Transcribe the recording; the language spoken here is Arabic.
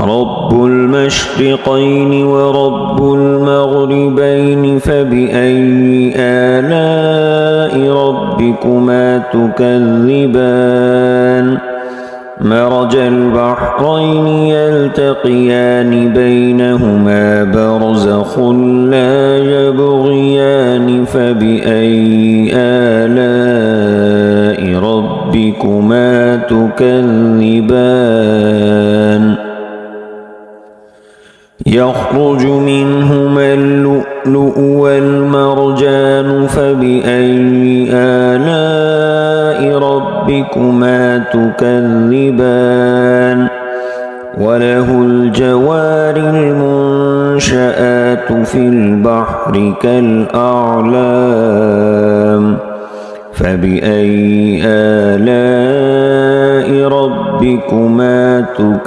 رب المشرقين ورب المغربين فبأي آلاء ربكما تكذبان مرج البحرين يلتقيان بينهما برزخ لا يبغيان فبأي آلاء ربكما تكذبان يخرج منهما اللؤلؤ والمرجان فبأي آلاء ربكما تكذبان وله الجوار المنشآت في البحر كالأعلام فبأي آلاء ربكما تكذبان